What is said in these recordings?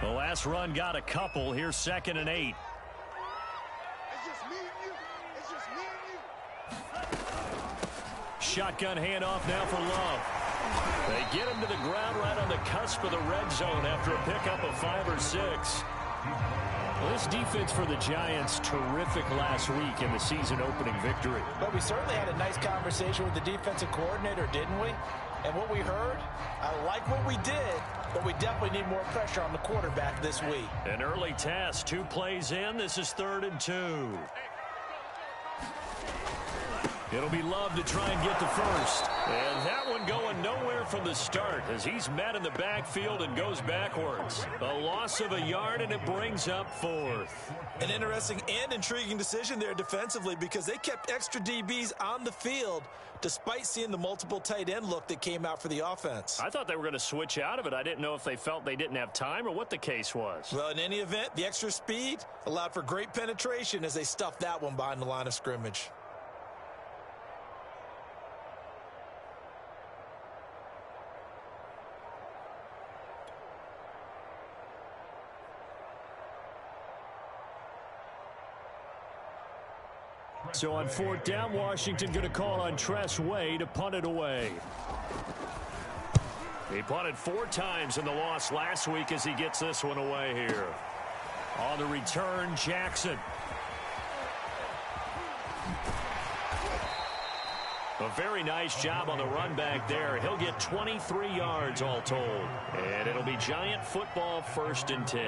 The last run got a couple. Here's 2nd and 8. It's just me and you. It's just me and you. Shotgun handoff now for Love. They get him to the ground right on the cusp of the red zone after a pickup of 5 or 6. Well, this defense for the Giants, terrific last week in the season-opening victory. But we certainly had a nice conversation with the defensive coordinator, didn't we? And what we heard, I like what we did, but we definitely need more pressure on the quarterback this week. An early test, 2 plays in. This is 3rd and 2. It'll be Love to try and get the first. And that one going nowhere from the start as he's met in the backfield and goes backwards. A loss of a yard, and it brings up 4th. An interesting and intriguing decision there defensively because they kept extra DBs on the field despite seeing the multiple tight end look that came out for the offense. I thought they were going to switch out of it. I didn't know if they felt they didn't have time or what the case was. Well, in any event, the extra speed allowed for great penetration as they stuffed that one behind the line of scrimmage. So on 4th down, Washington going to call on Tress Way to punt it away. He punted 4 times in the loss last week as he gets this one away here. On the return, Jackson. A very nice job on the run back there. He'll get 23 yards all told. And it'll be Giant football, 1st and 10.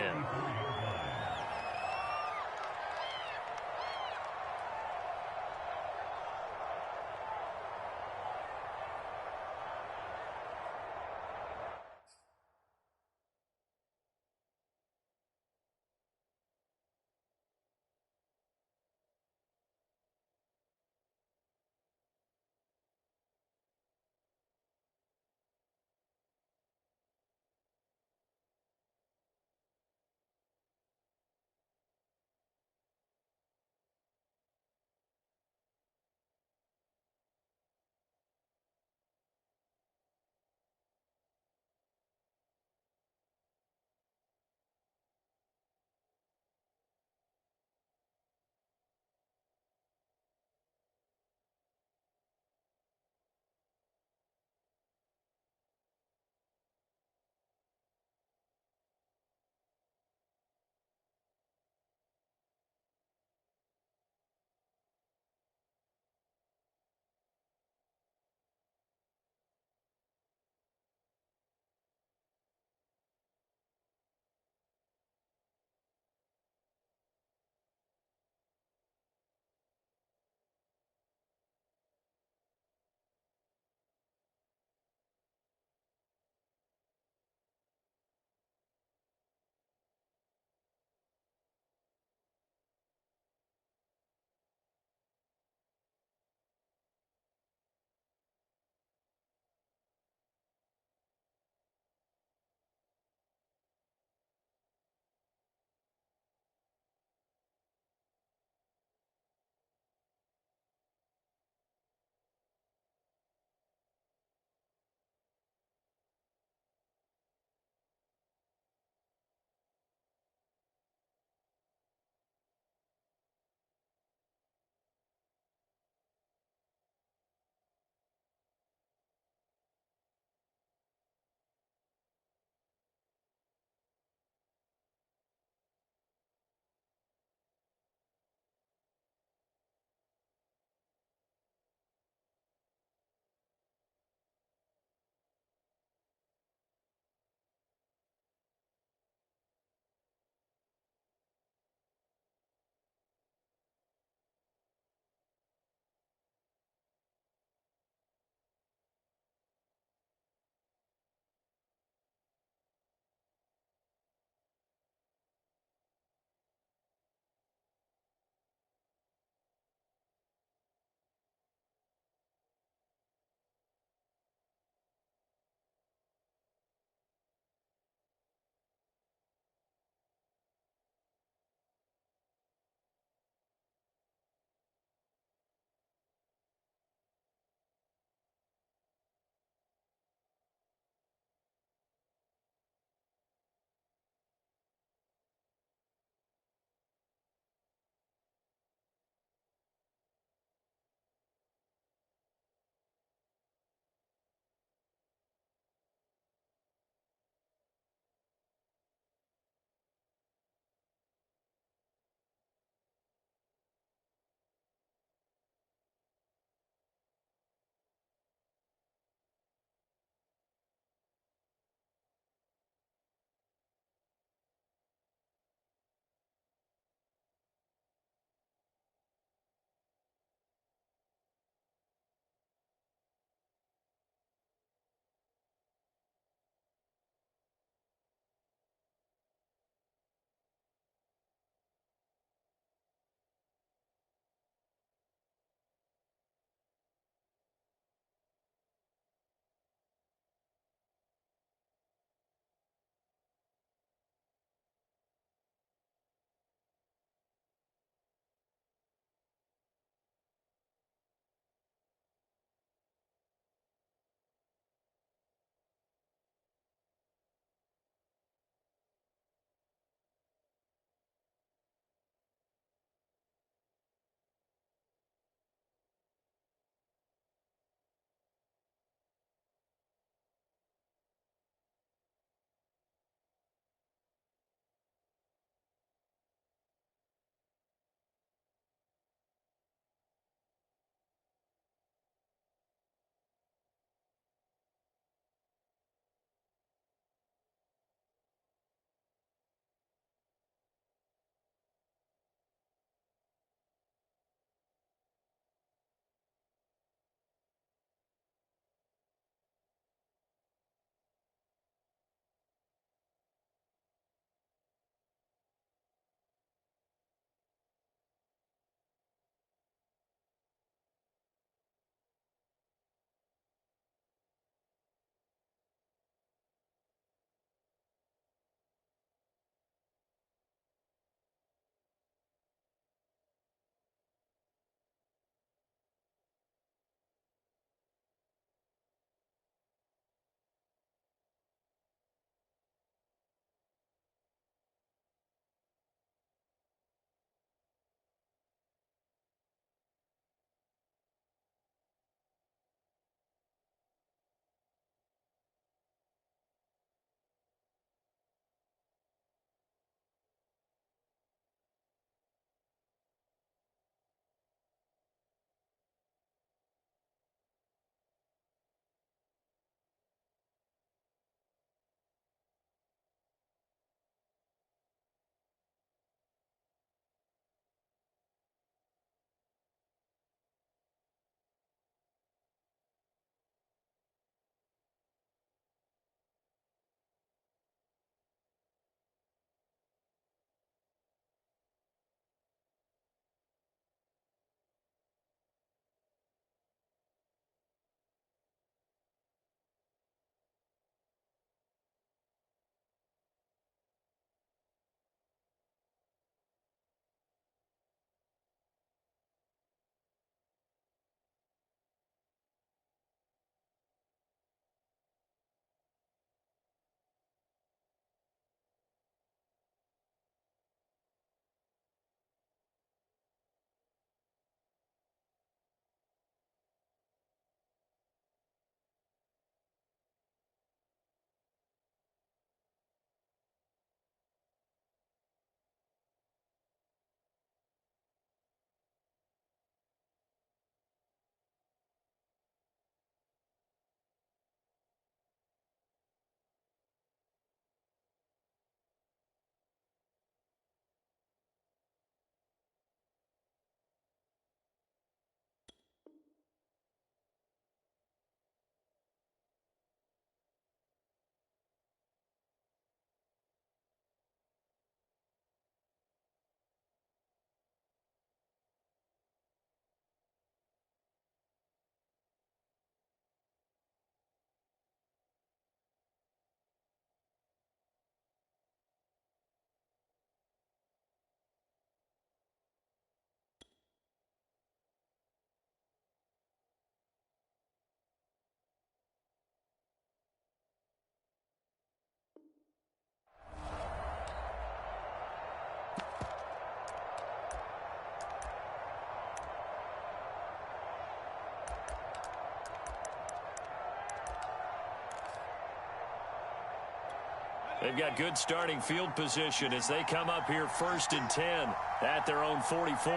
They've got good starting field position as they come up here 1st and 10 at their own 44.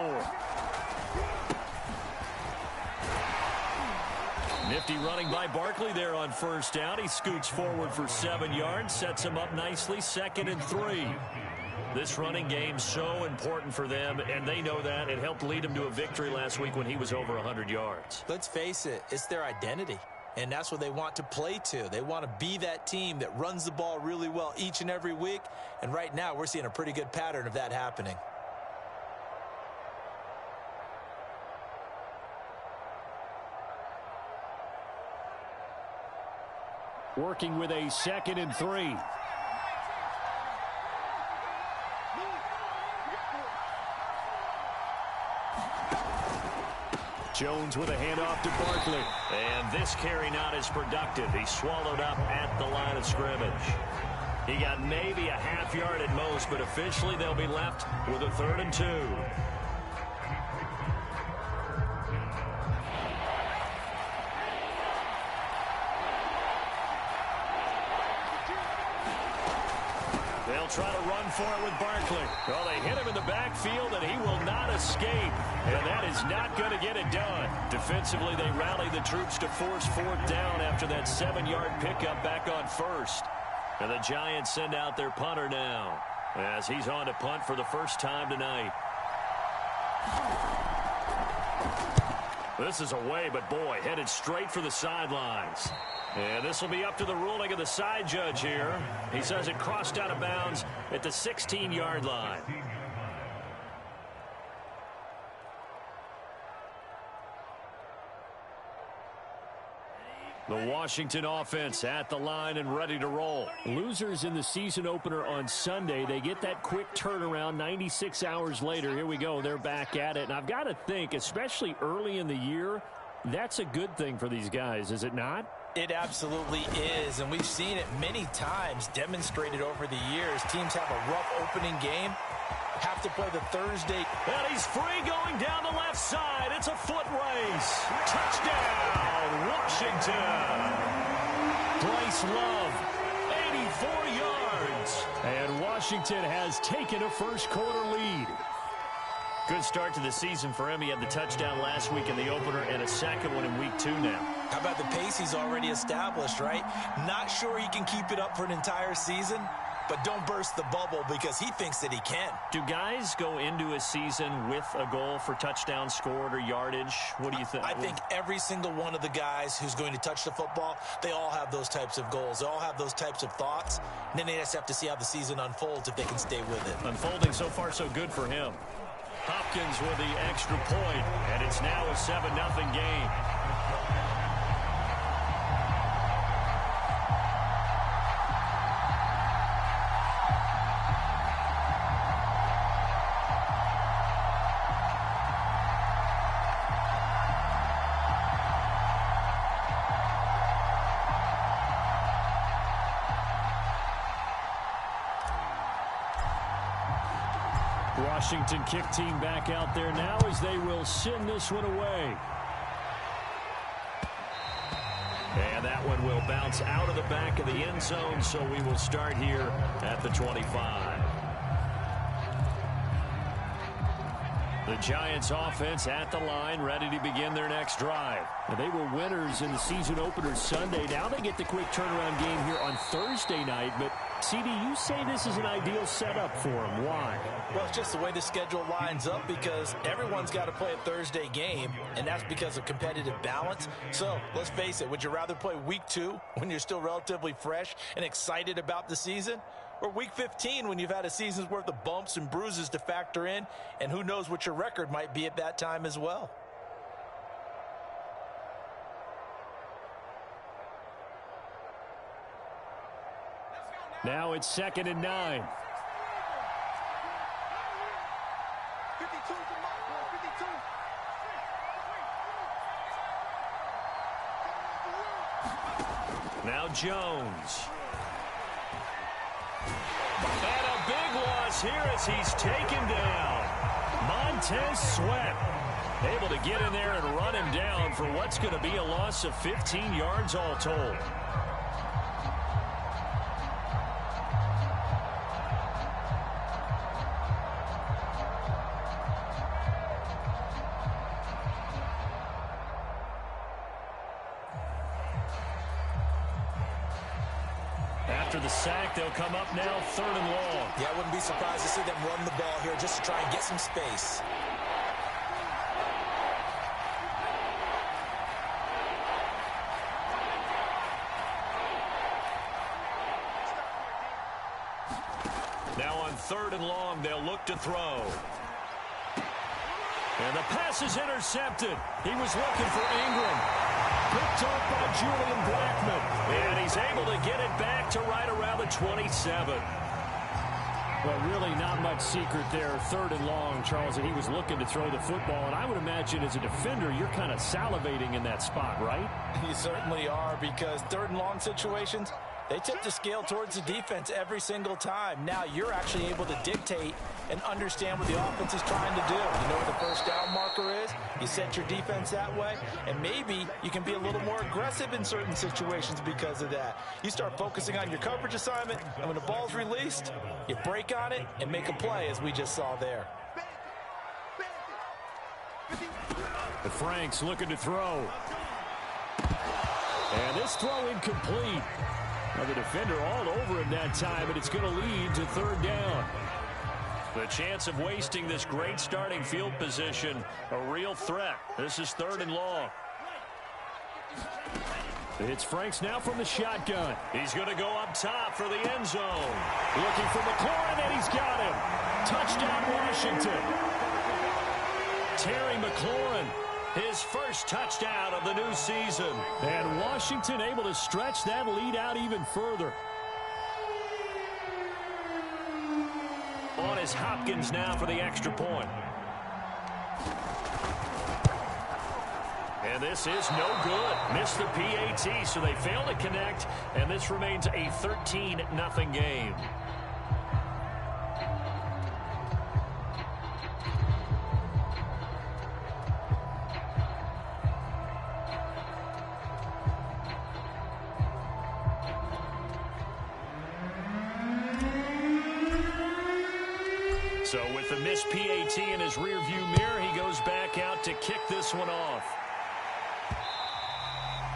Nifty running by Barkley there on 1st down. He scoots forward for 7 yards, sets him up nicely, 2nd and 3. This running game so important for them, and they know that. It helped lead them to a victory last week when he was over 100 yards. Let's face it, it's their identity, and that's what they want to play to. They want to be that team that runs the ball really well each and every week, and right now we're seeing a pretty good pattern of that happening. Working with a 2nd and 3. Jones with a handoff to Barkley. And this carry not as productive. He swallowed up at the line of scrimmage. He got maybe a half yard at most, but officially they'll be left with a 3rd and 2. They'll try to run for it with Barkley. Well, they hit him in the backfield, and he will not escape. And that is not going to get it done. Defensively, they rally the troops to force 4th down after that 7-yard pickup back on 1st. And the Giants send out their punter now as he's on to punt for the first time tonight. This is away, but boy, headed straight for the sidelines. And this will be up to the ruling of the side judge here. He says it crossed out of bounds at the 16-yard line. The Washington offense at the line and ready to roll. Losers in the season opener on Sunday. They get that quick turnaround 96 hours later. Here we go. They're back at it. And I've got to think, especially early in the year, that's a good thing for these guys, is it not? It absolutely is, and we've seen it many times demonstrated over the years. Teams have a rough opening game, have to play the Thursday. And he's free going down the left side. It's a foot race. Touchdown, Washington. Bryce Love, 84 yards. And Washington has taken a first-quarter lead. Good start to the season for him. He had the touchdown last week in the opener and a second one in week 2 now. How about the pace he's already established, right? Not sure he can keep it up for an entire season, but don't burst the bubble because he thinks that he can. Do guys go into a season with a goal for touchdowns scored or yardage? What do you think? I think every single one of the guys who's going to touch the football, they all have those types of goals. They all have those types of thoughts. And then they just have to see how the season unfolds if they can stay with it. Unfolding so far so good for him. Hopkins with the extra point, and it's now a 7-0 game. Washington kick team back out there now as they will send this one away. And that one will bounce out of the back of the end zone, so we will start here at the 25. The Giants offense at the line, ready to begin their next drive. And they were winners in the season opener Sunday. Now they get the quick turnaround game here on Thursday night. But, CD, you say this is an ideal setup for them. Why? Well, it's just the way the schedule lines up because everyone's got to play a Thursday game, and that's because of competitive balance. So, let's face it, would you rather play week 2 when you're still relatively fresh and excited about the season? Or week 15 when you've had a season's worth of bumps and bruises to factor in, and who knows what your record might be at that time as well. Now it's 2nd and 9. 52 to Mark, 52. Now Jones. And a big loss here as he's taken down. Montez Sweat able to get in there and run him down for what's going to be a loss of 15 yards all told. after the sack. They'll come up now 3rd and long. Yeah, I wouldn't be surprised to see them run the ball here just to try and get some space. Now on 3rd and long, they'll look to throw. And the pass is intercepted. He was looking for Ingram. Picked up by Julian Blackmon. And he's able to get it back to right around the 27. Well, really not much secret there. 3rd and long, Charles, and he was looking to throw the football. And I would imagine as a defender, you're kind of salivating in that spot, right? You certainly are, because 3rd and long situations, they tip the scale towards the defense every single time. Now you're actually able to dictate and understand what the offense is trying to do. You know where the first down marker is. You set your defense that way, and maybe you can be a little more aggressive in certain situations because of that. You start focusing on your coverage assignment, and when the ball's released, you break on it and make a play, as we just saw there. But Frank's looking to throw. And this throw incomplete. Now the defender all over him that time, and it's going to lead to 3rd down. The chance of wasting this great starting field position, a real threat. This is 3rd and long. It's Franks now from the shotgun. He's going to go up top for the end zone. Looking for McLaurin, and he's got him. Touchdown, Washington. Terry McLaurin, his first touchdown of the new season. And Washington able to stretch that lead out even further. On is Hopkins now for the extra point. And this is no good. Missed the PAT, so they fail to connect, and this remains a 13-0 game. So with the missed PAT in his rearview mirror, he goes back out to kick this one off.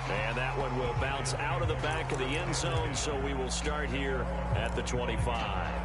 And that one will bounce out of the back of the end zone, so we will start here at the 25.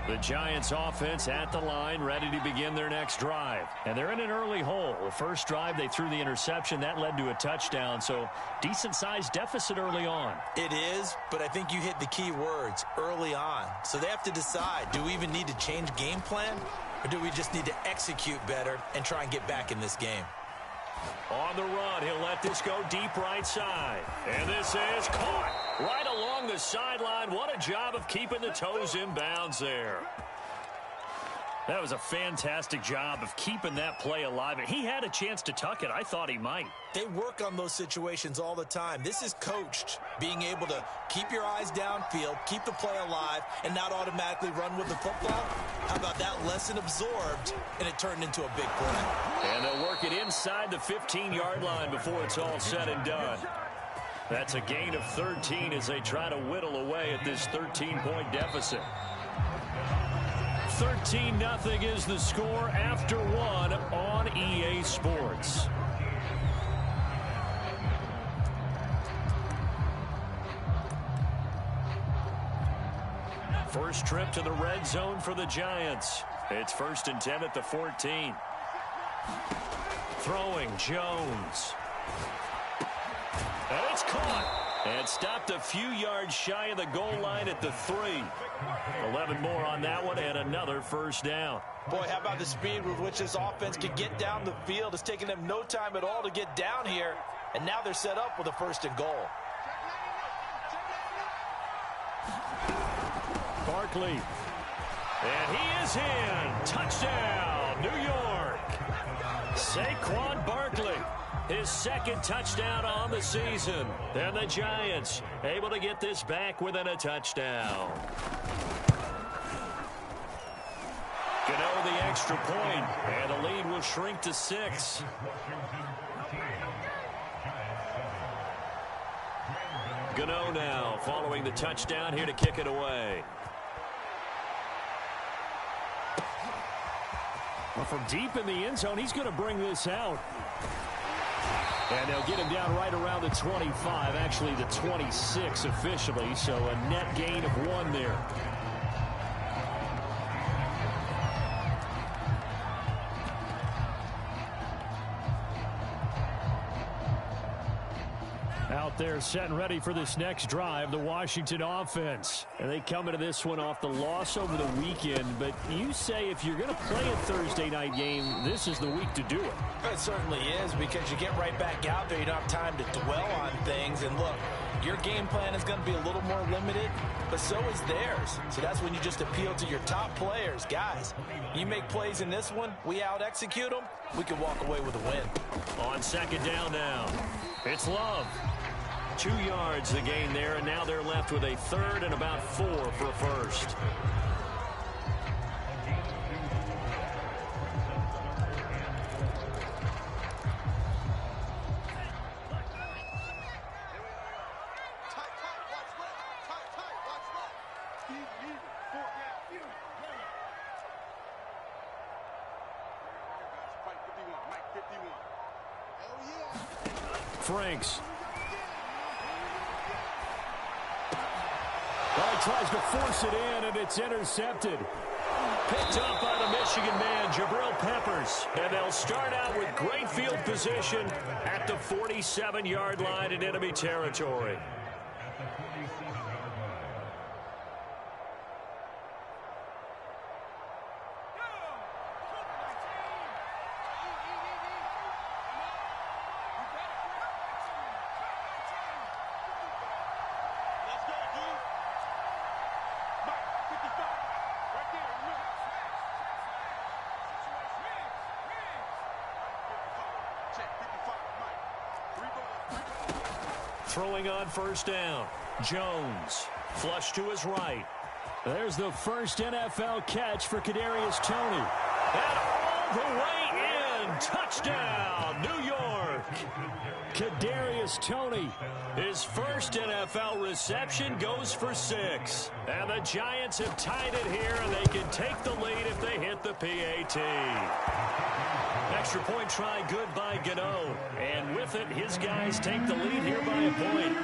The Giants offense at the line, ready to begin their next drive. And they're in an early hole. The first drive, they threw the interception. That led to a touchdown, so decent-sized deficit early on. It is, but I think you hit the key words, early on. So they have to decide, do we even need to change game plan, or do we just need to execute better and try and get back in this game? On the run, he'll let this go deep right side. And this is caught right along the sideline. What a job of keeping the toes in bounds there. That was a fantastic job of keeping that play alive. And he had a chance to tuck it. I thought he might. They work on those situations all the time. This is coached, being able to keep your eyes downfield, keep the play alive, and not automatically run with the football. How about that lesson absorbed, and it turned into a big play? And they'll work it inside the 15-yard line before it's all said and done. That's a gain of 13 as they try to whittle away at this 13-point deficit. 13-0 is the score after one on EA Sports. First trip to the red zone for the Giants. It's 1st and 10 at the 14. Throwing Jones. And it's caught. And stopped a few yards shy of the goal line at the 3. 11 more on that one and another first down. Boy, how about the speed with which this offense can get down the field? It's taken them no time at all to get down here. And now they're set up with a 1st and goal. Barkley. And he is in. Touchdown, New York. Saquon Barkley. His second touchdown on the season. And the Giants able to get this back within a touchdown. Gano the extra point, and the lead will shrink to 6. Gano now following the touchdown here to kick it away. Well, from deep in the end zone, he's going to bring this out. And they'll get him down right around the 25, actually the 26 officially, so a net gain of 1 there. Out there set and ready for this next drive, the Washington offense. And they come into this one off the loss over the weekend. But you say if you're going to play a Thursday night game, this is the week to do it. It certainly is, because you get right back out there. You don't have time to dwell on things. And look, your game plan is going to be a little more limited, but so is theirs. So that's when you just appeal to your top players. Guys, you make plays in this one, we out-execute them, we can walk away with a win. On second down now, it's Love. 2 yards the gain there, and now they're left with a third and about 4 for a first. Franks. Well, he tries to force it in, and it's intercepted. Picked up by the Michigan man, Jabril Peppers. And they'll start out with great field position at the 47-yard line in enemy territory. Throwing on first down. Jones. Flush to his right. There's the first NFL catch for Kadarius Toney. And all the way in. Touchdown, New York. Kadarius Toney. His first NFL reception goes for 6. And the Giants have tied it here, and they can take the lead if they hit the PAT. Extra point try good by Gano. And with it, his guys take the lead here by a point.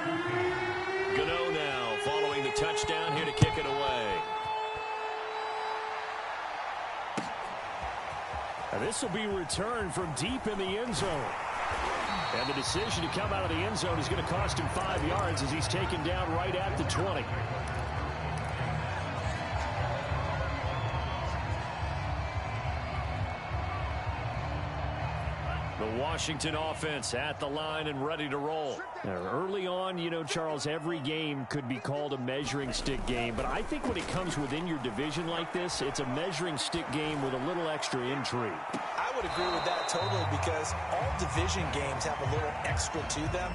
Gano now following the touchdown here to kick it away. And this will be returned from deep in the end zone. And the decision to come out of the end zone is going to cost him 5 yards as he's taken down right at the 20. The Washington offense at the line and ready to roll. Now, early on, you know, Charles, every game could be called a measuring stick game. But I think when it comes within your division like this, it's a measuring stick game with a little extra intrigue. I would agree with that totally, because all division games have a little extra to them.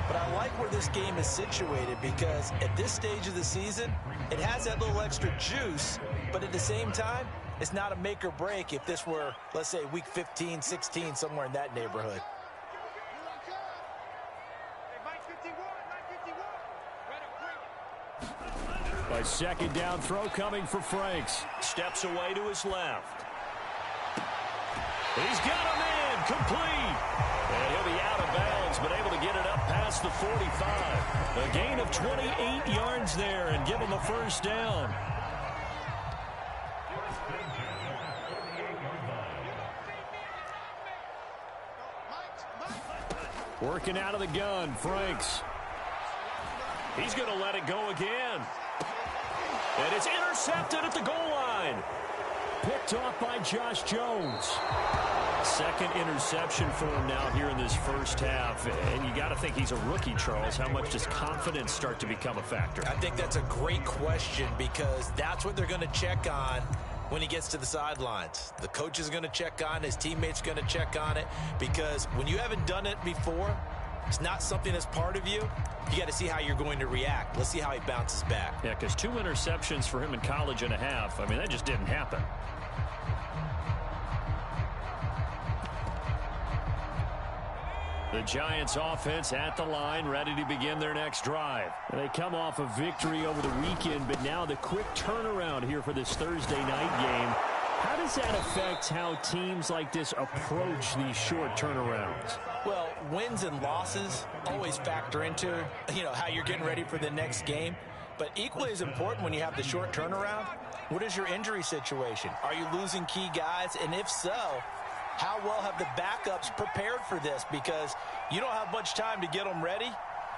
But I like where this game is situated, because at this stage of the season, it has that little extra juice, but at the same time, it's not a make or break if this were, let's say, week 15, 16, somewhere in that neighborhood. A second down throw coming for Franks. Steps away to his left. He's got a man complete. And he'll be out of bounds, but able to get it up past the 45. A gain of 28 yards there and give him the first down. Working out of the gun, Franks. He's going to let it go again. And it's intercepted at the goal line. Picked off by Josh Jones. Second interception for him now here in this first half. And you got to think he's a rookie, Charles. How much does confidence start to become a factor? I think that's a great question, because that's what they're going to check on when he gets to the sidelines. The coach is going to check on it. His teammates are going to check on it, because when you haven't done it before, it's not something that's part of you. You got to see how you're going to react. Let's see how he bounces back. Yeah, because 2 interceptions for him in college and a half. I mean, that just didn't happen. The Giants offense at the line, ready to begin their next drive. They come off a victory over the weekend, but now the quick turnaround here for this Thursday night game. How does does that affect how teams like this approach these short turnarounds? Well, wins and losses always factor into, how you're getting ready for the next game. But equally as important when you have the short turnaround, what is your injury situation? Are you losing key guys? And if so, how well have the backups prepared for this? Because you don't have much time to get them ready.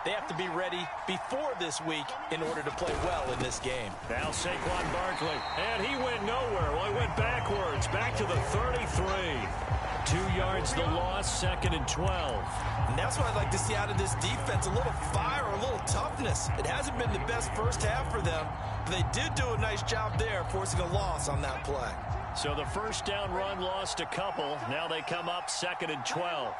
They have to be ready before this week in order to play well in this game. Now Saquon Barkley, and he went nowhere. Well, he went backwards, back to the 33. 2 yards the loss, 2nd and 12. And that's what I'd like to see out of this defense, a little fire, a little toughness. It hasn't been the best first half for them, but they did do a nice job there, forcing a loss on that play. So the first down run lost a couple. Now they come up 2nd and 12.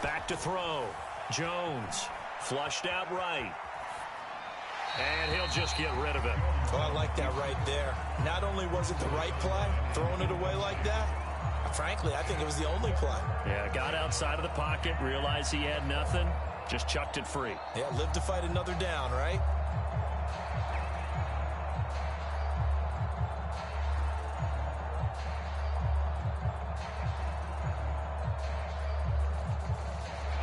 Back to throw. Jones flushed out right. And he'll just get rid of it. Oh, I like that right there. Not only was it the right play, throwing it away like that, frankly, I think it was the only play. Yeah, got outside of the pocket, realized he had nothing, just chucked it free. Yeah, live to fight another down, right?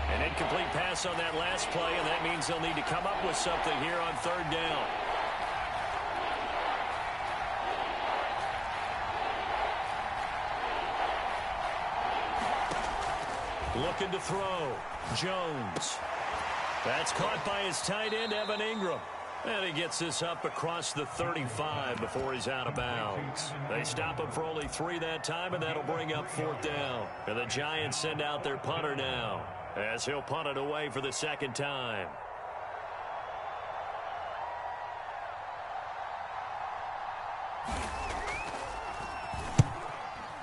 An incomplete pass on that last play, and that means they'll need to come up with something here on 3rd down. Looking to throw. Jones. That's caught by his tight end, Evan Ingram. And he gets this up across the 35 before he's out of bounds. They stop him for only 3 that time, and that'll bring up 4th down. And the Giants send out their punter now, as he'll punt it away for the 2nd time.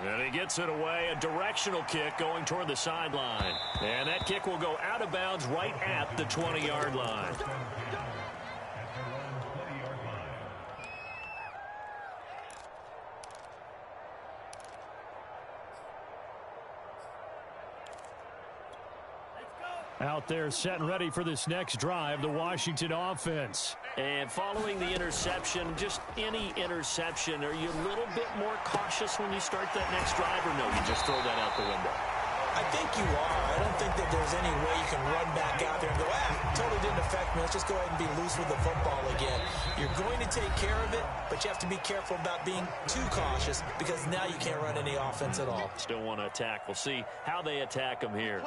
And he gets it away, a directional kick going toward the sideline. And that kick will go out of bounds right at the 20-yard line. Out there set and ready for this next drive, the Washington offense. And following the interception, just any interception, are you a little bit more cautious when you start that next drive, or no, you just throw that out the window? I think you are. I don't think that there's any way you can run back out there and go, totally didn't affect me. Let's just go ahead and be loose with the football again. You're going to take care of it, but you have to be careful about being too cautious because now you can't run any offense at all. Still want to attack. We'll see how they attack them here.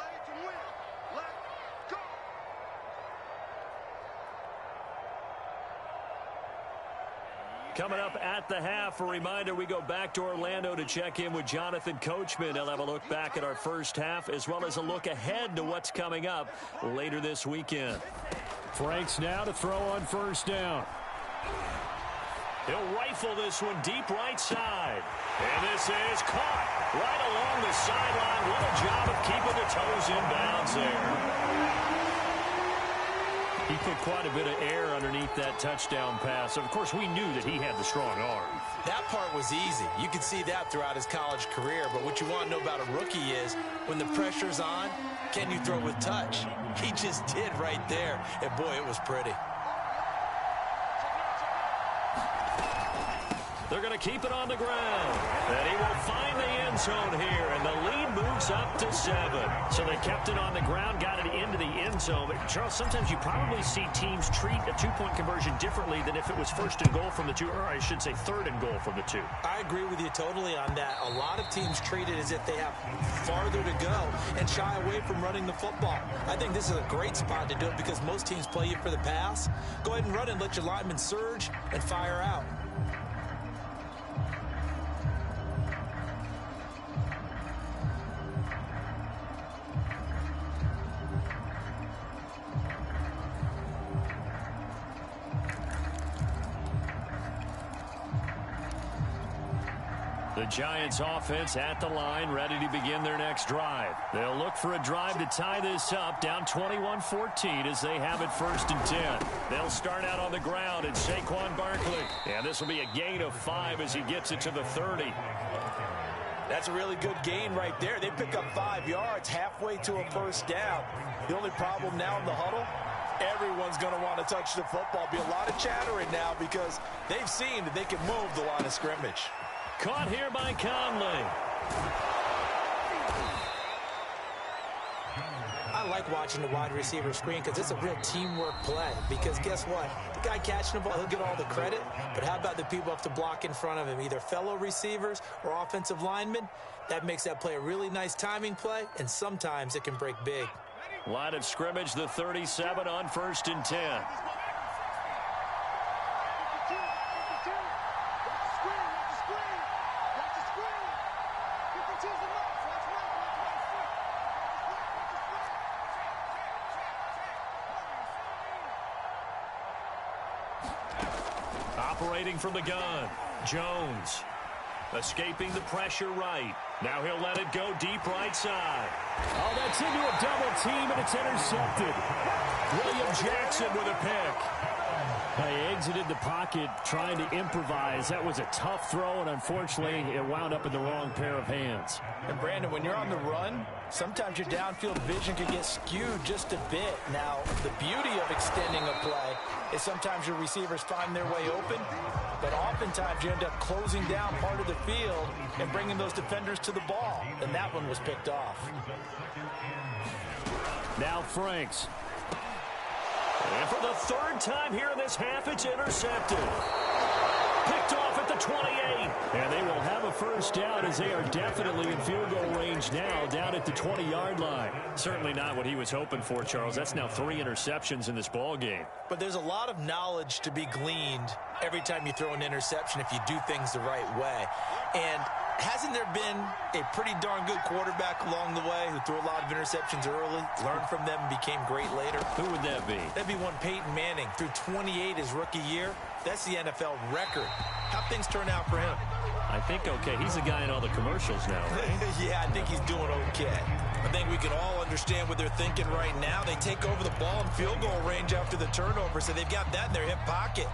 Coming up at the half, a reminder, we go back to Orlando to check in with Jonathan Coachman. He'll have a look back at our first half as well as a look ahead to what's coming up later this weekend. Franks now to throw on 1st down. He'll rifle this one deep right side. And this is caught right along the sideline. What a job of keeping the toes in bounds there. He put quite a bit of air underneath that touchdown pass. Of course, we knew that he had the strong arm. That part was easy. You could see that throughout his college career. But what you want to know about a rookie is when the pressure's on, can you throw with touch? He just did right there. And, boy, it was pretty. They're going to keep it on the ground. And he will find the end zone here. And the lead moves up to 7. So they kept it on the ground, got it into the end zone. But, Charles, sometimes you probably see teams treat a two-point conversion differently than if it was 1st and goal from the 2, or I should say 3rd and goal from the 2. I agree with you totally on that. A lot of teams treat it as if they have farther to go and shy away from running the football. I think this is a great spot to do it because most teams play you for the pass. Go ahead and run and let your linemen surge and fire out. The Giants offense at the line, ready to begin their next drive. They'll look for a drive to tie this up, down 21-14 as they have it 1st and 10. They'll start out on the ground and Saquon Barkley. And this will be a gain of 5 as he gets it to the 30. That's a really good gain right there. They pick up 5 yards halfway to a 1st down. The only problem now in the huddle Everyone's going to want to touch the football. Be a lot of chattering now because they've seen that they can move the line of scrimmage. Caught here by Conley. I like watching the wide receiver screen because it's a real teamwork play. Because guess what? The guy catching the ball, he'll get all the credit. But how about the people have to block in front of him, either fellow receivers or offensive linemen? That makes that play a really nice timing play, and sometimes it can break big. Line of scrimmage, the 37 on 1st and 10. Operating from the gun, Jones. Escaping the pressure right. Now he'll let it go deep right side. Oh, that's into a double team, and it's intercepted. William Jackson with a pick. He exited the pocket trying to improvise. That was a tough throw, and unfortunately, it wound up in the wrong pair of hands. And, Brandon, when you're on the run, sometimes your downfield vision can get skewed just a bit. Now, the beauty of extending a play is sometimes your receivers find their way open, but oftentimes you end up closing down part of the field and bringing those defenders to the ball. And that one was picked off. Now Franks. And for the 3rd time here in this half, it's intercepted. Picked off at the 28. And they will have a first down as they are definitely in field goal range now, down at the 20-yard line. Certainly not what he was hoping for, Charles. That's now 3 interceptions in this ball game. But there's a lot of knowledge to be gleaned every time you throw an interception if you do things the right way. And hasn't there been a pretty darn good quarterback along the way who threw a lot of interceptions early, learned from them, and became great later? Who would that be? That'd be one Peyton Manning. Threw 28 his rookie year. That's the NFL record. How'd things turn out for him? I think okay. He's the guy in all the commercials now, right? Yeah, I think he's doing okay. I think we can all understand what they're thinking right now. They take over the ball in field goal range after the turnover, so they've got that in their hip pocket.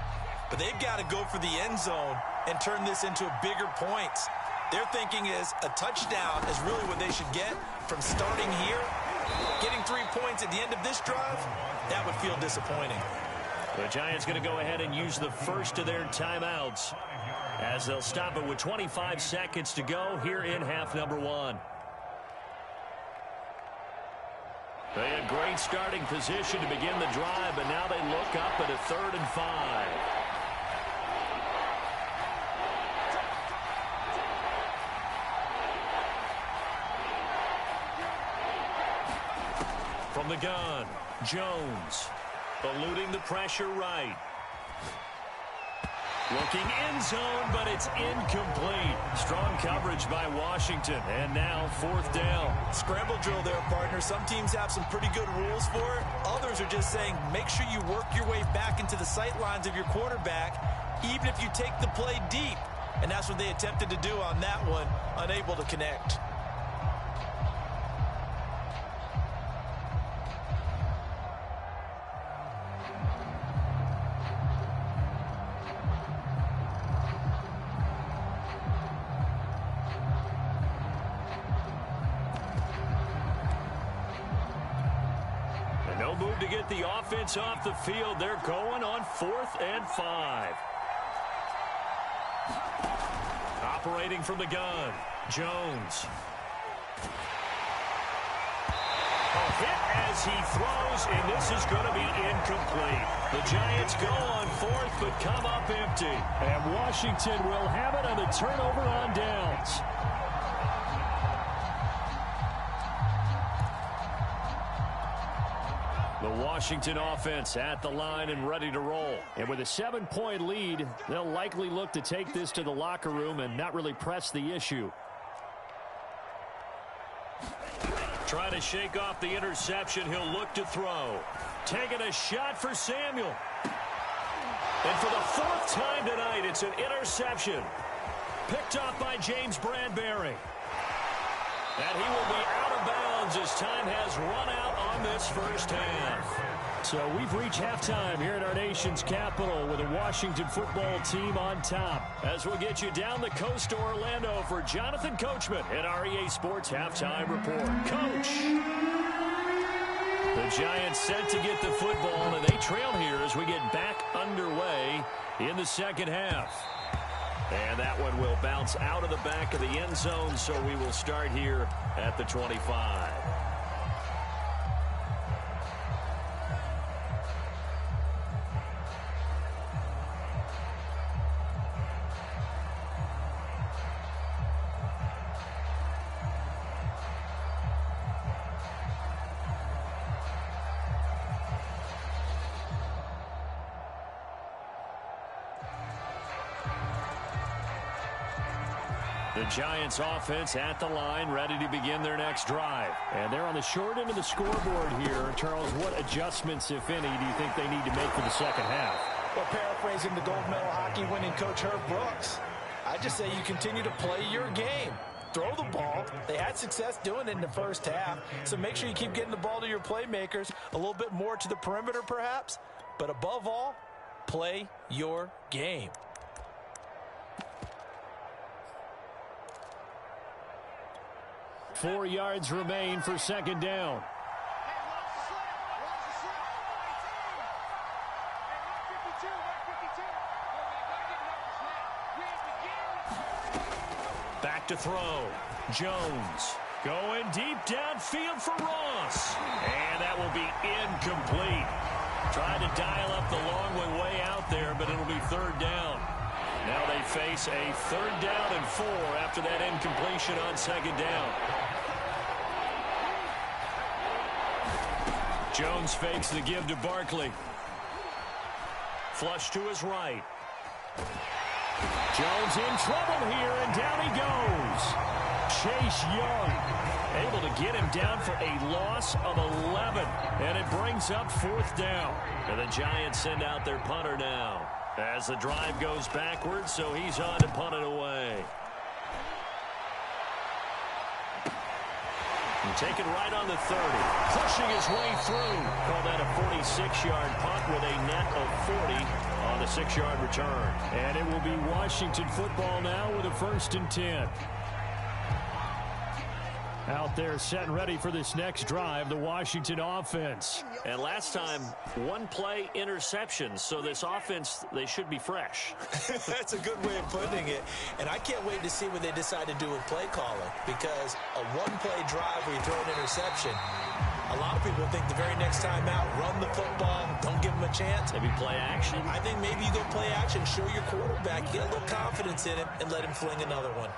But they've got to go for the end zone and turn this into bigger points. Their thinking is a touchdown is really what they should get from starting here. Getting 3 points at the end of this drive, that would feel disappointing. The Giants going to go ahead and use the first of their timeouts as they'll stop it with 25 seconds to go here in half number 1. They had great starting position to begin the drive, but now they look up at a 3rd and 5. From the gun, Jones. Eluding the pressure right. Looking end zone, but it's incomplete. Strong coverage by Washington, and now 4th down. Scramble drill there, partner. Some teams have some pretty good rules for it. Others are just saying make sure you work your way back into the sight lines of your quarterback, even if you take the play deep. And that's what they attempted to do on that one, unable to connect. To get the offense off the field, they're going on 4th and 5. Operating from the gun, Jones. A hit as he throws, and this is going to be incomplete. The Giants go on 4th, but come up empty. And Washington will have it on the turnover on downs. The Washington offense at the line and ready to roll. And with a 7-point lead, they'll likely look to take this to the locker room and not really press the issue. Trying to shake off the interception. He'll look to throw. Taking a shot for Samuel. And for the 4th time tonight, it's an interception. Picked off by James Bradbury. And he will be out of bounds as time has run out on this first half. So we've reached halftime here in our nation's capital with a Washington football team on top. As we'll get you down the coast to Orlando for Jonathan Coachman at our EA Sports Halftime Report. Coach. The Giants set to get the football, and they trail here as we get back underway in the second half. And that one will bounce out of the back of the end zone, so we will start here at the 25. The Giants offense at the line, ready to begin their next drive. And they're on the short end of the scoreboard here. Charles, what adjustments, if any, do you think they need to make for the second half? Well, paraphrasing the gold medal hockey winning coach Herb Brooks, I just say you continue to play your game. Throw the ball. They had success doing it in the first half, so make sure you keep getting the ball to your playmakers, a little bit more to the perimeter perhaps, but above all, play your game. Four yards remain for second down. Back to throw. Jones going deep downfield for Ross. And that will be incomplete. Trying to dial up the long way out there, but it'll be third down. Now they face a third down and 4 after that incompletion on second down. Jones fakes the give to Barkley. Flush to his right. Jones in trouble here, and down he goes. Chase Young able to get him down for a loss of 11. And it brings up fourth down. And the Giants send out their punter now as the drive goes backwards, so he's on to punt it away. Taken right on the 30. Pushing his way through. Call that a 46-yard punt with a net of 40 on the 6-yard return. And it will be Washington football now with a 1st and 10. Out there set and ready for this next drive, the Washington offense. And last time, one play interception, so this offense, they should be fresh. That's a good way of putting it. And I can't wait to see what they decide to do with play calling, because a one-play drive where you throw an interception, a lot of people think the very next time out, run the football, don't give them a chance. Maybe play action. I think maybe you go play action, show your quarterback, get a little confidence in him, and let him fling another one.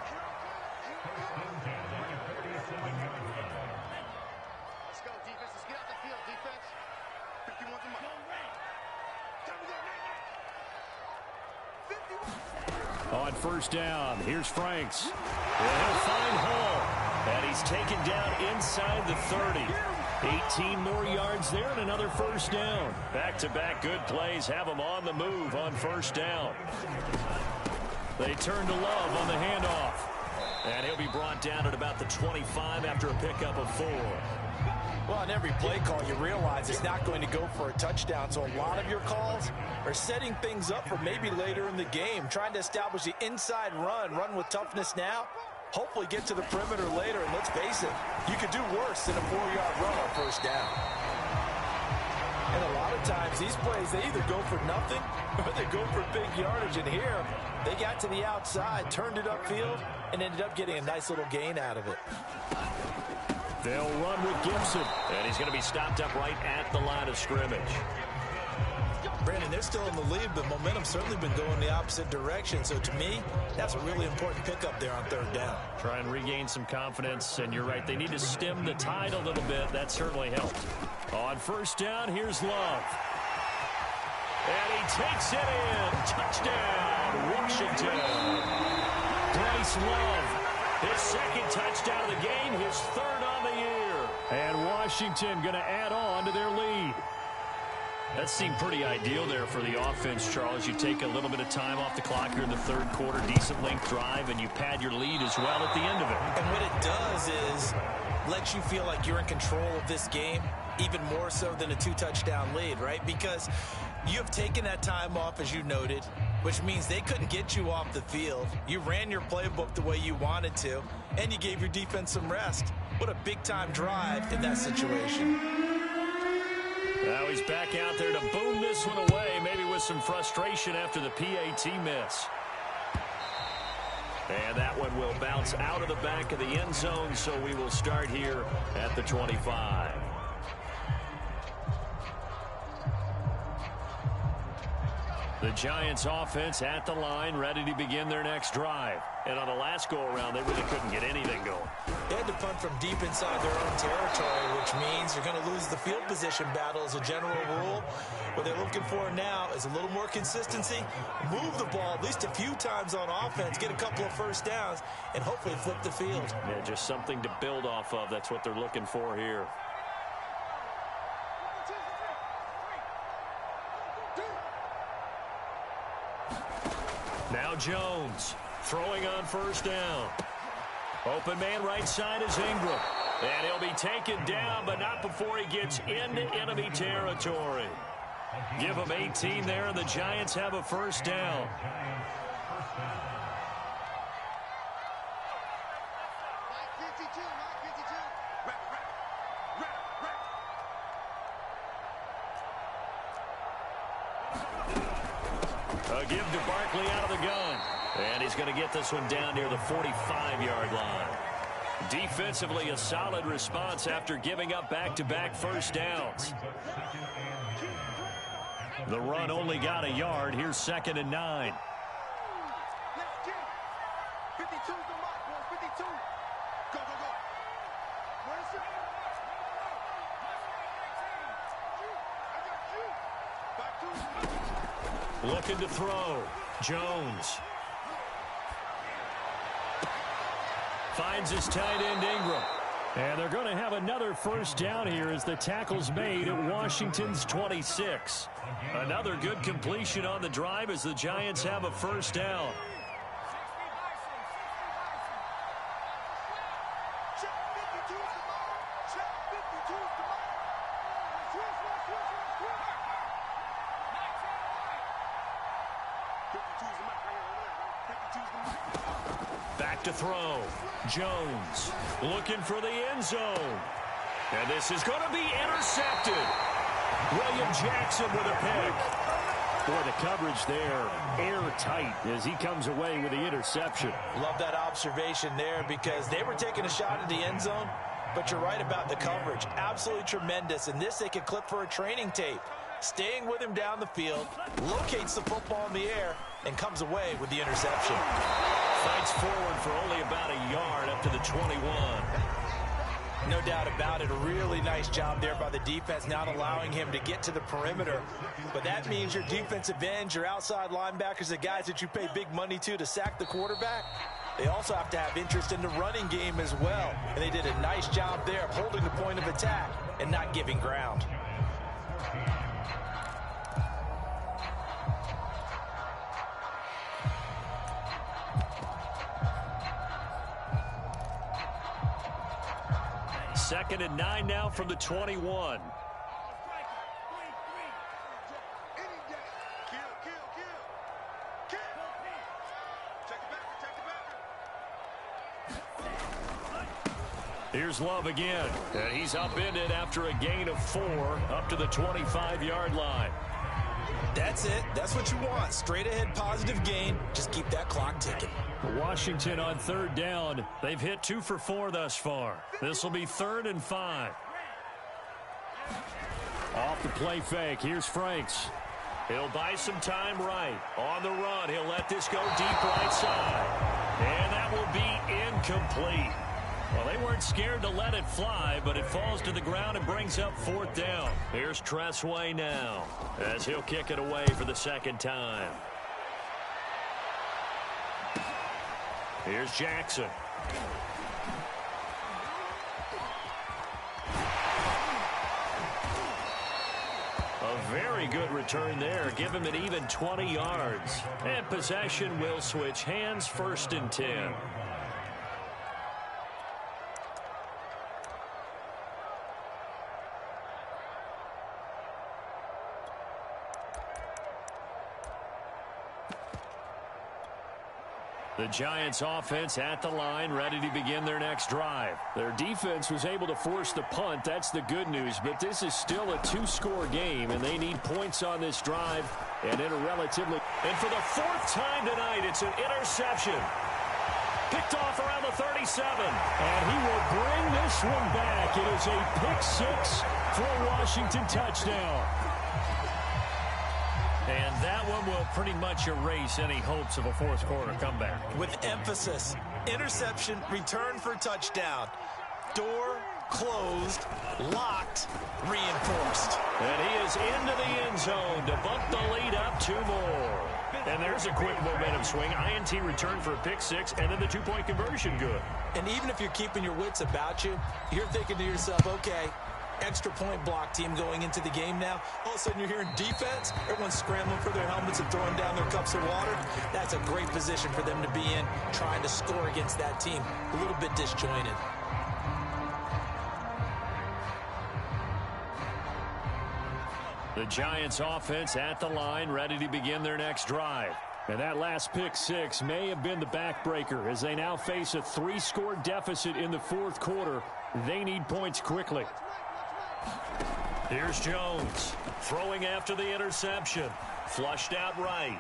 On first down, here's Franks. And he'll find Hall. And he's taken down inside the 30. 18 more yards there and another first down. Back-to-back good plays have him on the move on first down. They turn to Love on the handoff. And he'll be brought down at about the 25 after a pickup of 4. Well, on every play call, you realize it's not going to go for a touchdown. So a lot of your calls are setting things up for maybe later in the game, trying to establish the inside run with toughness now, hopefully get to the perimeter later. And let's face it, you could do worse than a 4-yard run on first down. And a lot of times, these plays, they either go for nothing or they go for big yardage. And here, they got to the outside, turned it upfield, and ended up getting a nice little gain out of it. They'll run with Gibson, and he's going to be stopped up right at the line of scrimmage. Brandon, they're still in the lead, but momentum's certainly been going the opposite direction. So to me, that's a really important pickup there on third down. Try and regain some confidence, and you're right, they need to stem the tide a little bit. That certainly helped. On first down, here's Love. And he takes it in. Touchdown, Washington. Bryce Love. His second touchdown of the game, his third on the year. And Washington going to add on to their lead. That seemed pretty ideal there for the offense, Charles. You take a little bit of time off the clock here in the third quarter, decent length drive, and you pad your lead as well at the end of it. And what it does is let you feel like you're in control of this game, even more so than a 2-touchdown lead, right? Because you have taken that time off, as you noted, which means they couldn't get you off the field. You ran your playbook the way you wanted to, and you gave your defense some rest. What a big-time drive in that situation. Now he's back out there to boom this one away, maybe with some frustration after the PAT miss. And that one will bounce out of the back of the end zone, so we will start here at the 25. The Giants offense at the line, ready to begin their next drive. And on the last go-around, they really couldn't get anything going. They had to punt from deep inside their own territory, which means you're going to lose the field position battle as a general rule. What they're looking for now is a little more consistency, move the ball at least a few times on offense, get a couple of first downs, and hopefully flip the field. Yeah, just something to build off of. That's what they're looking for here. Now Jones throwing on first down. Open man right side is Ingram. And he'll be taken down, but not before he gets into enemy territory. Give him 18 there, and the Giants have a first down. A give to Barkley out of the gun. And he's going to get this one down near the 45-yard line. Defensively, a solid response after giving up back-to-back first downs. The run only got a yard. Here's 2nd and 9. Let's get it. 52's the mark, boys. 52. Go, go, go. Where's it? I got you. Back to Looking to throw. Jones. Finds his tight end Ingram. And they're going to have another first down here as the tackle's made at Washington's 26. Another good completion on the drive as the Giants have a first down. check 52's the mark. Check 52's the mark. Switch. 52's the mark right here. 52's the mark. Back to throw. Jones looking for the end zone. And this is going to be intercepted. William Jackson with a pick. Boy, the coverage there airtight as he comes away with the interception. Love that observation there because they were taking a shot at the end zone, but you're right about the coverage. Absolutely tremendous. And this they could clip for a training tape. Staying with him down the field, locates the football in the air, and comes away with the interception. Fights forward for only about a yard up to the 21. No doubt about it. A really nice job there by the defense, not allowing him to get to the perimeter. But that means your defensive ends, your outside linebackers, the guys that you pay big money to sack the quarterback, they also have to have interest in the running game as well. And they did a nice job there of holding the point of attack and not giving ground. Second and 9 now from the 21. Any day. Kill. Take it back. Here's Love again. And he's upended after a gain of 4 up to the 25-yard line. That's it. That's what you want. Straight ahead positive gain. Just keep that clock ticking. Washington on 3rd down. They've hit 2 for 4 thus far. This will be 3rd and 5. Off the play fake. Here's Franks. He'll buy some time right. On the run, he'll let this go deep right side. And that will be incomplete. Well, they weren't scared to let it fly, but it falls to the ground and brings up 4th down. Here's Tressway now as he'll kick it away for the 2nd time. Here's Jackson. A very good return there. Give him an even 20 yards. And possession will switch hands, 1st and 10. The Giants offense at the line, ready to begin their next drive. Their defense was able to force the punt. That's the good news, but this is still a two-score game, and they need points on this drive. And in a relatively... And for the fourth time tonight, it's an interception. Picked off around the 37. And he will bring this one back. It is a pick-6 for a Washington touchdown. And that one will pretty much erase any hopes of a fourth-quarter comeback. With emphasis, interception, return for touchdown. Door closed, locked, reinforced. And he is into the end zone to bump the lead up 2 more. And there's a quick momentum swing. INT return for a pick-6, and then the two-point conversion good. And even if you're keeping your wits about you, you're thinking to yourself, okay, extra point block team going into the game now. All of a sudden you're hearing defense. Everyone's scrambling for their helmets and throwing down their cups of water. That's a great position for them to be in, trying to score against that team. A little bit disjointed. The Giants offense at the line, ready to begin their next drive. And that last pick-6 may have been the backbreaker as they now face a 3-score deficit in the fourth quarter. They need points quickly. Here's Jones throwing after the interception. Flushed out right.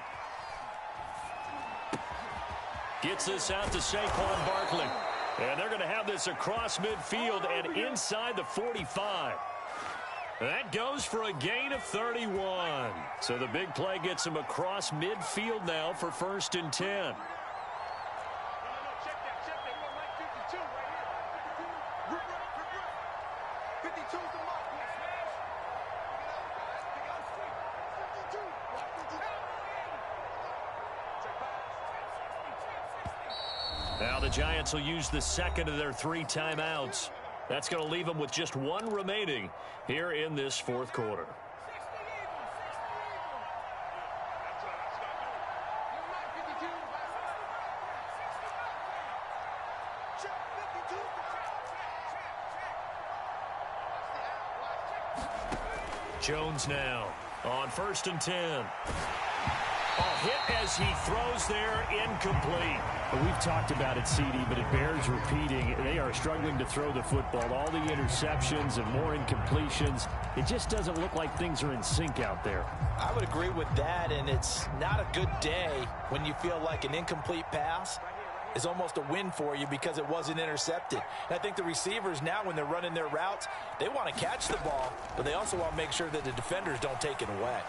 Gets this out to Saquon Barkley. And they're going to have this across midfield and inside the 45. That goes for a gain of 31. So the big play gets him across midfield now for 1st and 10. Now the Giants will use the second of their 3 timeouts. That's going to leave them with just 1 remaining here in this fourth quarter. Jones now on 1st and 10. A hit as he throws there, incomplete. We've talked about it, CD, but it bears repeating. They are struggling to throw the football. All the interceptions and more incompletions. It just doesn't look like things are in sync out there. I would agree with that, and it's not a good day when you feel like an incomplete pass is almost a win for you because it wasn't intercepted. And I think the receivers now, when they're running their routes, they want to catch the ball, but they also want to make sure that the defenders don't take it away.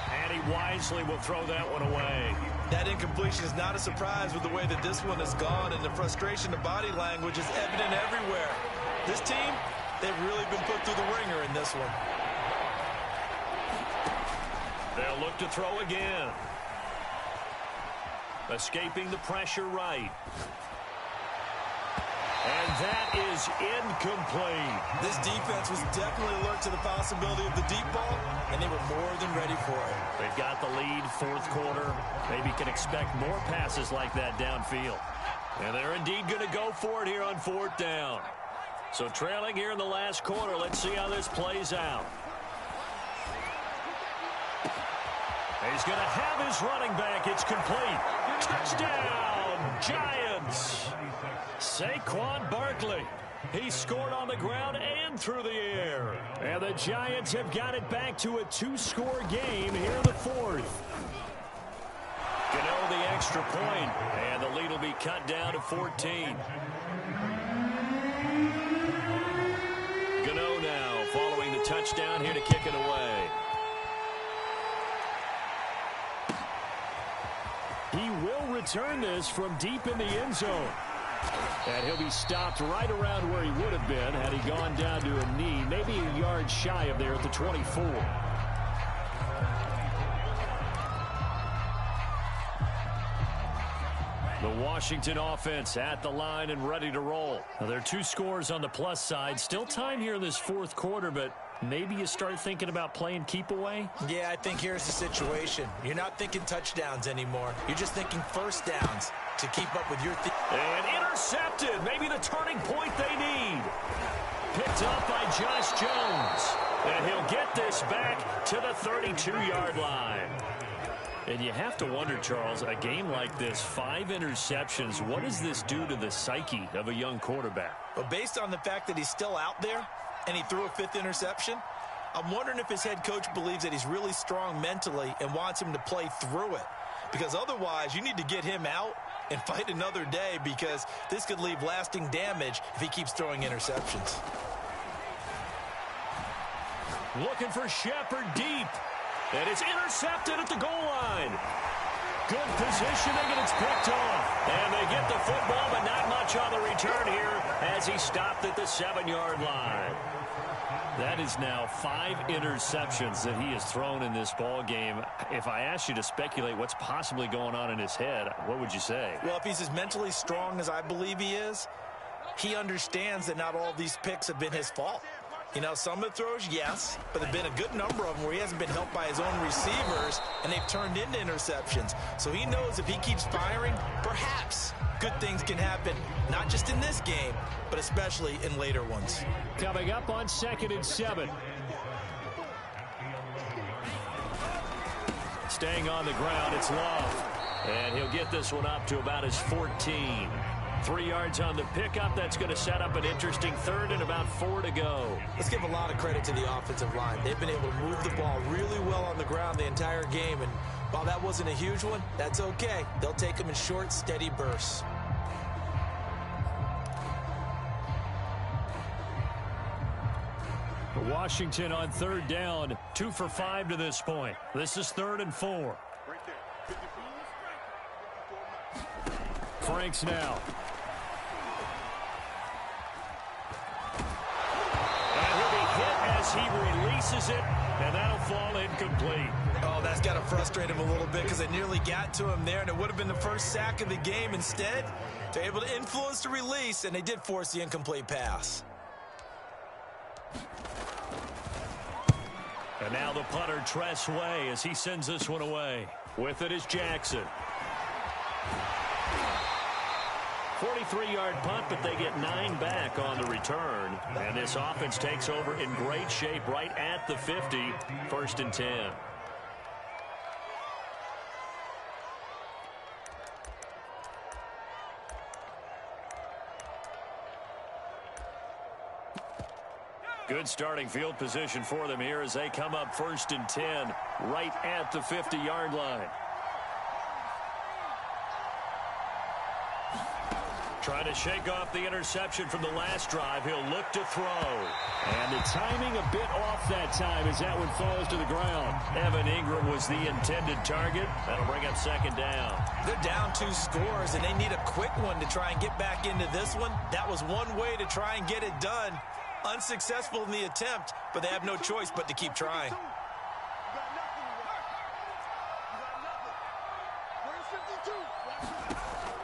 And he wisely will throw that one away. That incompletion is not a surprise with the way that this one has gone, and the frustration of body language is evident everywhere. This team, they've really been put through the ringer in this one. They'll look to throw again. Escaping the pressure right. And that is incomplete. This defense was definitely alert to the possibility of the deep ball, and they were more than ready for it. They've got the lead, fourth quarter. Maybe can expect more passes like that downfield. And they're indeed going to go for it here on 4th down. So trailing here in the last quarter, let's see how this plays out. He's going to have his running back. It's complete. Touchdown, Giants. Saquon Barkley. He scored on the ground and through the air. And the Giants have got it back to a 2-score game here in the fourth. Gano the extra point, and the lead will be cut down to 14. Gano now following the touchdown here to kick it away. He will return this from deep in the end zone. And he'll be stopped right around where he would have been had he gone down to a knee, maybe a yard shy of there at the 24. The Washington offense at the line and ready to roll. Now, there are 2 scores on the plus side. Still time here in this fourth quarter, but maybe you start thinking about playing keep away? Yeah, I think here's the situation. You're not thinking touchdowns anymore. You're just thinking first downs to keep up with your team. And intercepted. Maybe the turning point they need. Picked up by Josh Jones. And he'll get this back to the 32-yard line. And you have to wonder, Charles, a game like this, 5 interceptions, what does this do to the psyche of a young quarterback? But based on the fact that he's still out there and he threw a 5th interception, I'm wondering if his head coach believes that he's really strong mentally and wants him to play through it. Because otherwise, you need to get him out and fight another day, because this could leave lasting damage if he keeps throwing interceptions. Looking for Shepard deep. And it's intercepted at the goal line. Good positioning, and it's picked off. And they get the football, but not much on the return here as he stopped at the 7-yard line. That is now 5 interceptions that he has thrown in this ball game. If I asked you to speculate what's possibly going on in his head, what would you say? Well, if he's as mentally strong as I believe he is, he understands that not all these picks have been his fault. You know, some of the throws, yes, but there have been a good number of them where he hasn't been helped by his own receivers, and they've turned into interceptions. So he knows if he keeps firing, perhaps good things can happen, not just in this game, but especially in later ones. Coming up on 2nd and 7. Staying on the ground, it's Love. And he'll get this one up to about his 14. 3 yards on the pickup. That's going to set up an interesting 3rd and about 4 to go. Let's give a lot of credit to the offensive line. They've been able to move the ball really well on the ground the entire game. And while that wasn't a huge one, that's okay. They'll take them in short, steady bursts. Washington on 3rd down. 2 for 5 to this point. This is 3rd and 4. Franks now. As he releases it, and that'll fall incomplete. Oh, that's got to frustrate him a little bit, because they nearly got to him there, and it would have been the first sack of the game. Instead, they're able to influence the release, and they did force the incomplete pass. And now the punter, Tress Way, as he sends this one away. With it is Jackson. 43-yard punt, but they get 9 back on the return. And this offense takes over in great shape right at the 50. 1st and 10. Good starting field position for them here as they come up 1st and 10 right at the 50-yard line. Trying to shake off the interception from the last drive. He'll look to throw. And the timing a bit off that time as that one falls to the ground. Evan Ingram was the intended target. That'll bring up 2nd down. They're down 2 scores, and they need a quick one to try and get back into this one. That was one way to try and get it done. Unsuccessful in the attempt, but they have no choice but to keep trying.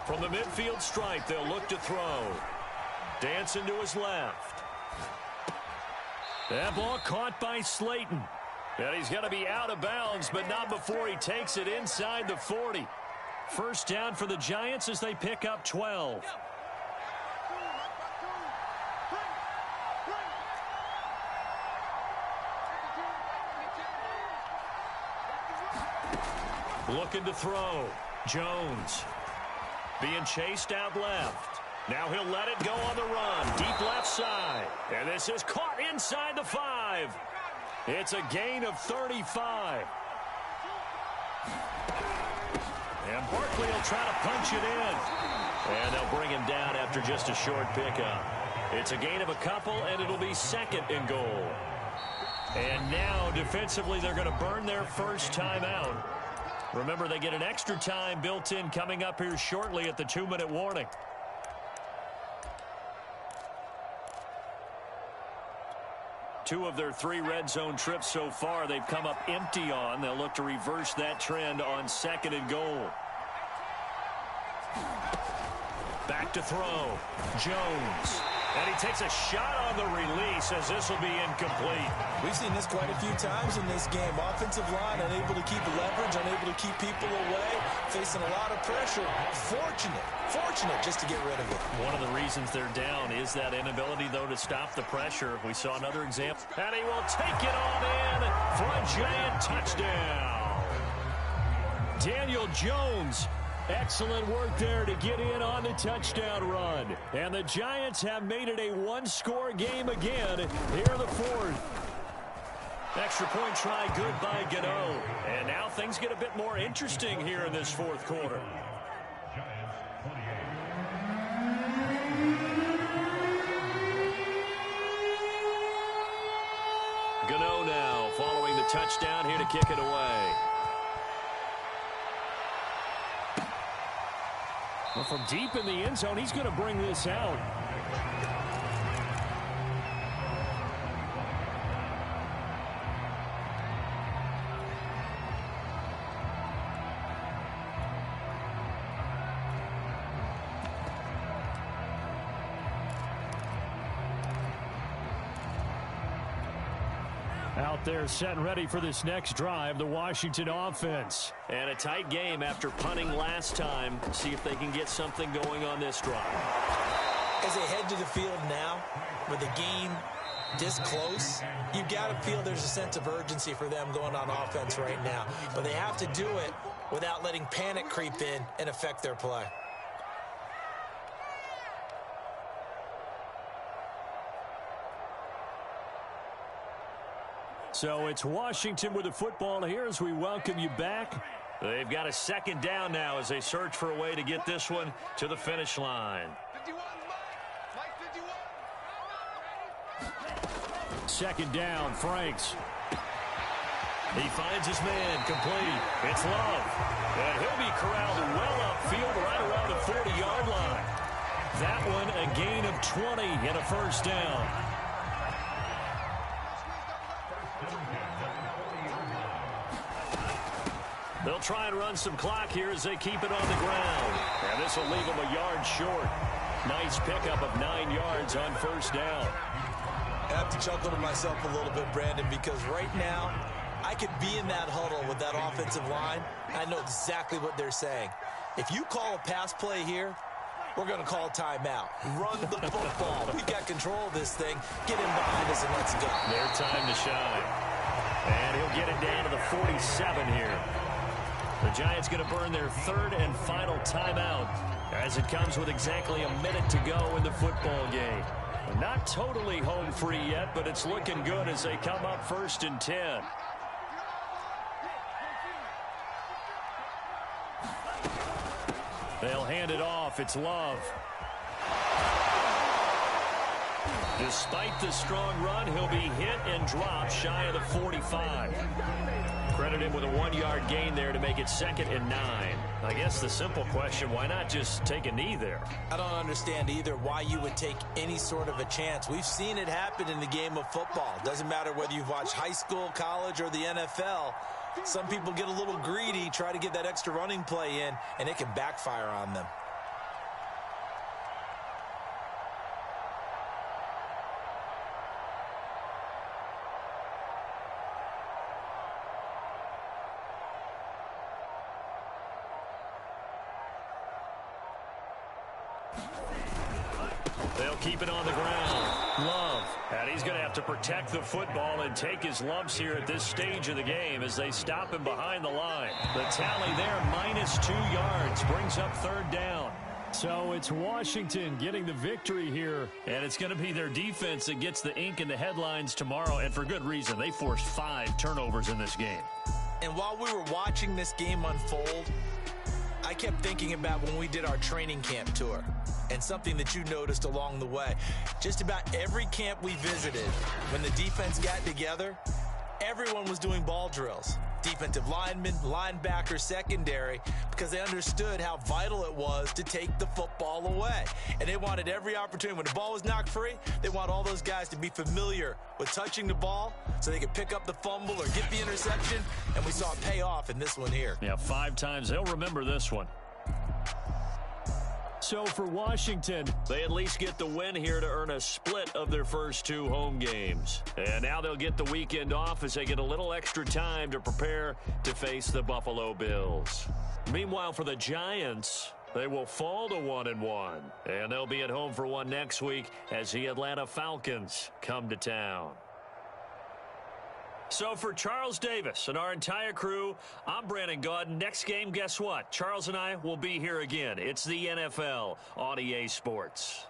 From the midfield stripe, they'll look to throw. Dancing to his left. That ball caught by Slayton. And he's going to be out of bounds, but not before he takes it inside the 40. 1st down for the Giants as they pick up 12. Looking to throw. Jones. Being chased out left. Now he'll let it go on the run. Deep left side. And this is caught inside the 5. It's a gain of 35. And Barkley will try to punch it in. And they'll bring him down after just a short pickup. It's a gain of a couple, and it'll be 2nd and goal. And now, defensively, they're going to burn their first timeout. Remember, they get an extra time built in coming up here shortly at the 2-minute warning. Two of their 3 red zone trips so far, they've come up empty on. They'll look to reverse that trend on 2nd and goal. Back to throw. Jones. And he takes a shot on the release as this will be incomplete. We've seen this quite a few times in this game. Offensive line unable to keep leverage, unable to keep people away, facing a lot of pressure. Fortunate just to get rid of it. One of the reasons they're down is that inability, though, to stop the pressure. We saw another example. And he will take it on in for a Giant touchdown. Daniel Jones. Excellent work there to get in on the touchdown run. And the Giants have made it a one-score game again here in the fourth. Extra point try good by Gano. And now things get a bit more interesting here in this fourth quarter. Gano now following the touchdown here to kick it away. Well, from deep in the end zone, he's going to bring this out. Out there set and ready for this next drive, the Washington offense. And a tight game after punting last time. See if they can get something going on this drive. As they head to the field now, with the game this close, you've got to feel there's a sense of urgency for them going on offense right now. But they have to do it without letting panic creep in and affect their play. So it's Washington with the football here as we welcome you back. They've got a second down now as they search for a way to get this one to the finish line. 51, Mike 51. Second down, Franks. He finds his man complete. It's Love. And he'll be corralled well upfield right around the 40-yard line. That one a gain of 20 and a first down. They'll try and run some clock here as they keep it on the ground. And this will leave them a yard short. Nice pickup of 9 yards on first down. I have to chuckle to myself a little bit, Brandon, because right now I could be in that huddle with that offensive line. I know exactly what they're saying. If you call a pass play here, we're going to call a timeout. Run the football. We've got control of this thing. Get in behind us and let's go. Their time to shine. And he'll get it down to the 47 here. The Giants going to burn their third and final timeout as it comes with exactly a minute to go in the football game. Not totally home free yet, but it's looking good as they come up 1st and 10. They'll hand it off. It's Love. Despite the strong run, he'll be hit and dropped shy of the 45. Credit him with a 1-yard gain there to make it 2nd and 9. I guess the simple question, why not just take a knee there? I don't understand either why you would take any sort of a chance. We've seen it happen in the game of football. Doesn't matter whether you've watched high school, college, or the NFL. Some people get a little greedy, try to get that extra running play in, and it can backfire on them. They'll keep it on the ground. Love. And he's going to have to protect the football and take his lumps here at this stage of the game as they stop him behind the line. The tally there, -2 yards, brings up 3rd down. So it's Washington getting the victory here. And it's going to be their defense that gets the ink in the headlines tomorrow, and for good reason. They forced 5 turnovers in this game. And while we were watching this game unfold, I kept thinking about when we did our training camp tour and something that you noticed along the way. Just about every camp we visited, when the defense got together, everyone was doing ball drills. Defensive linemen, linebackers, secondary, because they understood how vital it was to take the football away. And they wanted every opportunity. When the ball was knocked free, they want all those guys to be familiar with touching the ball so they could pick up the fumble or get the interception. And we saw it pay off in this one here. Yeah, 5 times. They'll remember this one. So for Washington, they at least get the win here to earn a split of their first 2 home games. And now they'll get the weekend off as they get a little extra time to prepare to face the Buffalo Bills. Meanwhile, for the Giants, they will fall to 1-1. And they'll be at home for one next week as the Atlanta Falcons come to town. So for Charles Davis and our entire crew, I'm Brandon Gaudin. Next game, guess what? Charles and I will be here again. It's the NFL on EA Sports.